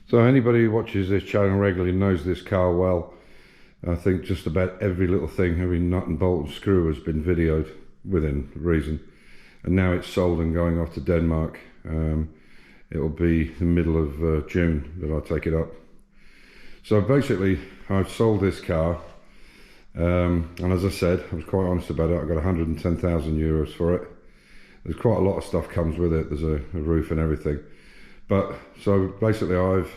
So anybody who watches this channel regularly knows this car well. I think just about every little thing, every nut and bolt and screw has been videoed within reason. And now it's sold and going off to Denmark. It'll be the middle of June that I'll take it up. So basically, I've sold this car. And as I said, I was quite honest about it. I got 110,000 euros for it. There's quite a lot of stuff comes with it. There's a roof and everything. But so basically I've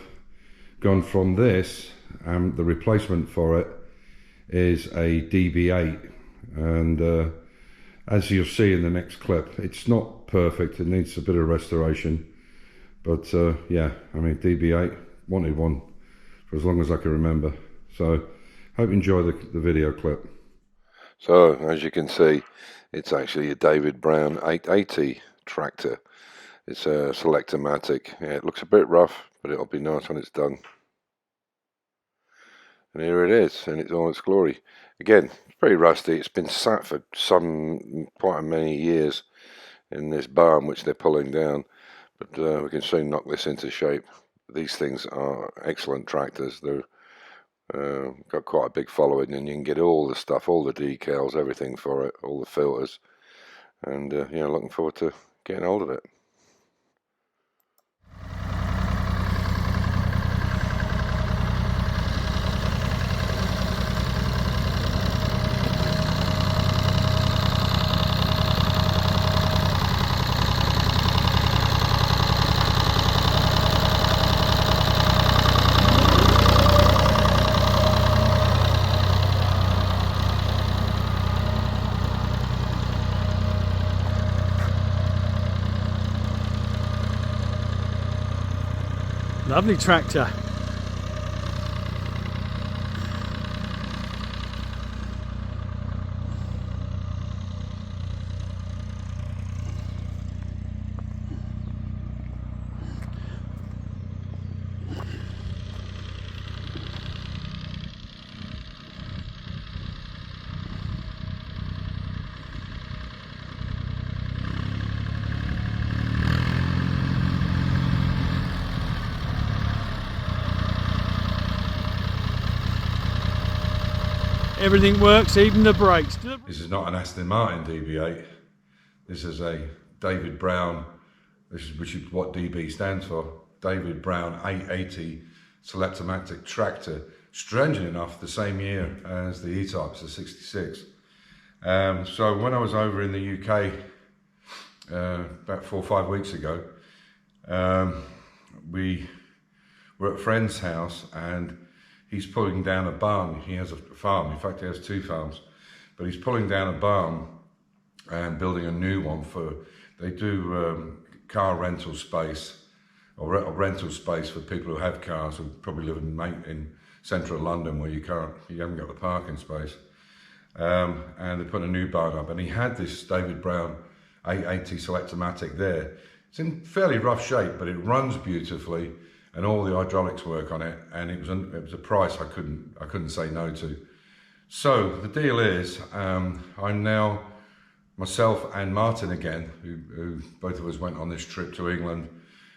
gone from this, the replacement for it is a DB8, and as you'll see in the next clip, it's not perfect, it needs a bit of restoration, but yeah, I mean, DB8, wanted one for as long as I can remember. So hope you enjoy the video clip. So as you can see, it's actually a David Brown 880 tractor. It's a selectamatic. Yeah, it looks a bit rough, but it'll be nice when it's done. And here it is, in all its glory. Again, it's pretty rusty. It's been sat for quite many years in this barn, which they're pulling down. But we can soon knock this into shape. These things are excellent tractors. They're got quite a big following, and you can get all the stuff, all the decals, everything for it, all the filters. And yeah, looking forward to getting hold of it. Lovely tractor. Everything works, even the brakes. This is not an Aston Martin DB8. This is a David Brown, which is what DB stands for, David Brown 880 selectamatic tractor. Strangely enough, the same year as the E-Types, the 66. So when I was over in the UK about 4 or 5 weeks ago, we were at a friend's house, and he's pulling down a barn. He has a farm. In fact, he has 2 farms, but he's pulling down a barn and building a new one for, they do car rental space, or rental space for people who have cars, who probably live in central London where you haven't got the parking space. And they're putting a new barn up, and he had this David Brown 880 selectamatic there. It's in fairly rough shape, but it runs beautifully, and all the hydraulics work on it, and it was a price I couldn't say no to. So the deal is, I'm now, myself and Martin again, who both of us went on this trip to England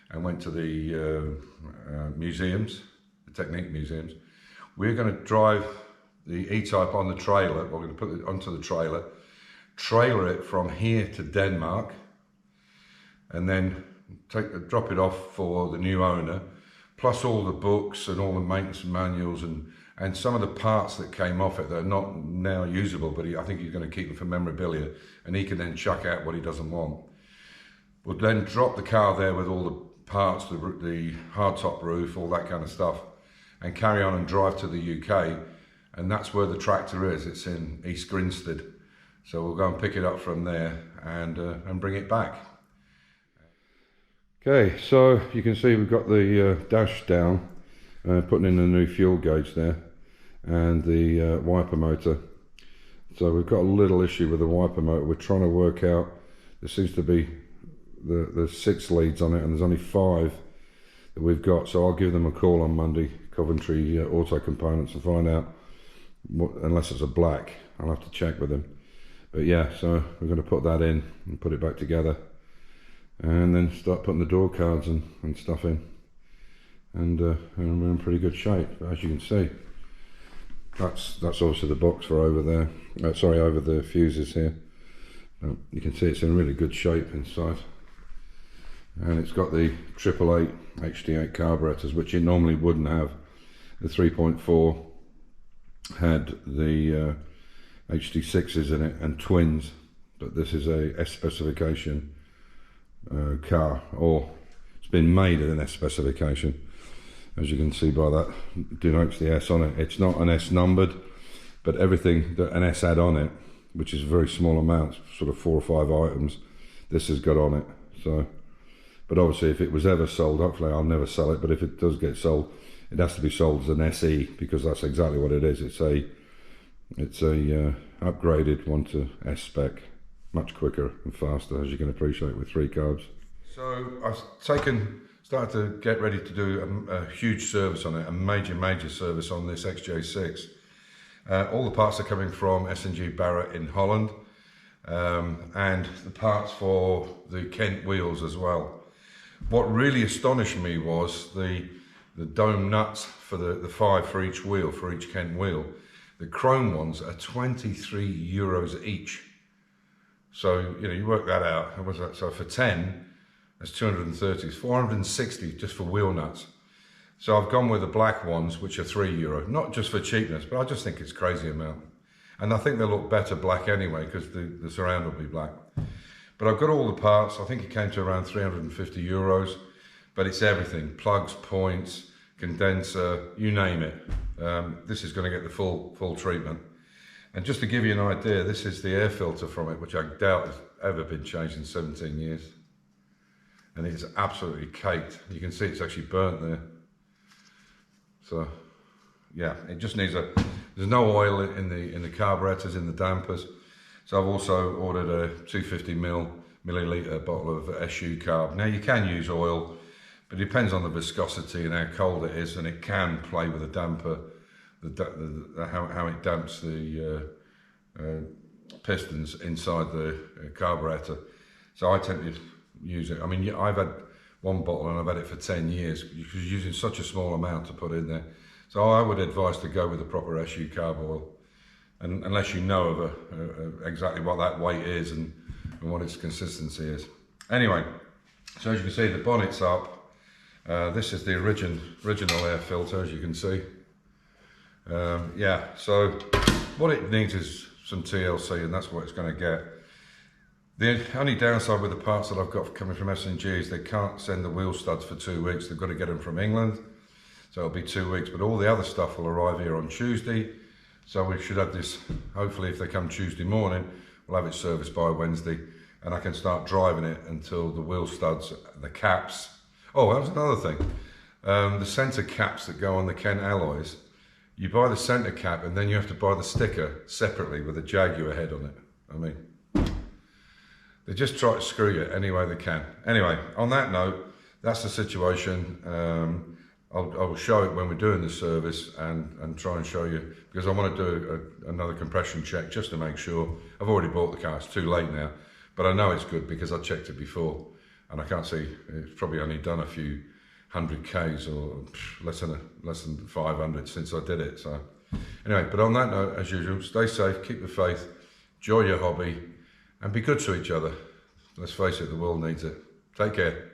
and went to the museums, the Technique museums. We're going to drive the E-Type on the trailer. We're going to put it onto the trailer it from here to Denmark, and then drop it off for the new owner, plus all the books and all the maintenance manuals and some of the parts that came off it that are not now usable, but I think he's going to keep them for memorabilia, and he can then chuck out what he doesn't want. We'll then drop the car there with all the parts, the hardtop roof, all that kind of stuff, and carry on and drive to the UK, and that's where the tractor is. It's in East Grinstead, so we'll go and pick it up from there and bring it back. Okay, so you can see we've got the dash down, putting in a new fuel gauge there, and the wiper motor. So we've got a little issue with the wiper motor. We're trying to work out, there seems to be there's 6 leads on it, and there's only 5 that we've got. So I'll give them a call on Monday, Coventry Auto Components, and find out what, unless it's a black, I'll have to check with them. But yeah, so we're going to put that in and put it back together, and then start putting the door cards and stuff in. and we're in pretty good shape. As you can see, that's obviously the box for over there, sorry, over the fuses here. You can see it's in really good shape inside, and it's got the 888 HD8 carburetors, which it normally wouldn't have. The 3.4 had the HD6s in it and twins, but this is a S specification car, or it's been made at an S specification. As you can see by that, denotes the S on it. It's not an S numbered, but everything that an S had on it, which is a very small amount, sort of 4 or 5 items, this has got on it. So, but obviously if it was ever sold, hopefully I'll never sell it, but if it does get sold, it has to be sold as an SE, because that's exactly what it is. It's a upgraded one to S spec, much quicker and faster, as you can appreciate, with 3 carbs. So I've started to get ready to do a huge service on it, a major service on this XJ6. All the parts are coming from S&G Barrett in Holland, and the parts for the Kent wheels as well. What really astonished me was the dome nuts for the 5 for each wheel, for each Kent wheel. The chrome ones are €23 each. So, you know, you work that out. How was that? So for 10, that's 230, it's 460 just for wheel nuts. So I've gone with the black ones, which are €3, not just for cheapness, but I just think it's a crazy amount. And I think they'll look better black anyway, because the surround will be black. But I've got all the parts. I think it came to around €350, but it's everything: plugs, points, condenser, you name it. This is going to get the full treatment. And just to give you an idea, this is the air filter from it, which I doubt has ever been changed in 17 years. And it's absolutely caked. You can see it's actually burnt there. So yeah, it just needs there's no oil in the carburetors, in the dampers. So I've also ordered a 250 milliliter bottle of SU carb. Now you can use oil, but it depends on the viscosity and how cold it is, and it can play with the damper, how it damps the pistons inside the carburetor. So I tend to use it. I mean, I've had one bottle and I've had it for 10 years, because you're using such a small amount to put in there. So I would advise to go with the proper SU carb oil, and unless you know of exactly what that weight is and what its consistency is. Anyway, so as you can see, the bonnet's up. This is the original air filter, as you can see. Yeah, so what it needs is some TLC, and that's what it's going to get. The only downside with the parts that I've got coming from S&G is they can't send the wheel studs for 2 weeks. They've got to get them from England, so it'll be 2 weeks. But all the other stuff will arrive here on Tuesday, so we should have this, hopefully if they come Tuesday morning, we'll have it serviced by Wednesday, and I can start driving it until the wheel studs, the caps. Oh, that was another thing. The centre caps that go on the Kent alloys, you buy the centre cap and then you have to buy the sticker separately with a Jaguar head on it. I mean, they just try to screw you any way they can. Anyway, on that note, that's the situation. I will show it when we're doing the service, and try and show you, because I want to do another compression check just to make sure. I've already bought the car, it's too late now, but I know it's good because I checked it before, and I can't see, it's probably only done a few 100 Ks or less than 500 since I did it. So anyway, but on that note, as usual, stay safe, keep the faith, enjoy your hobby, and be good to each other. Let's face it, the world needs it. Take care.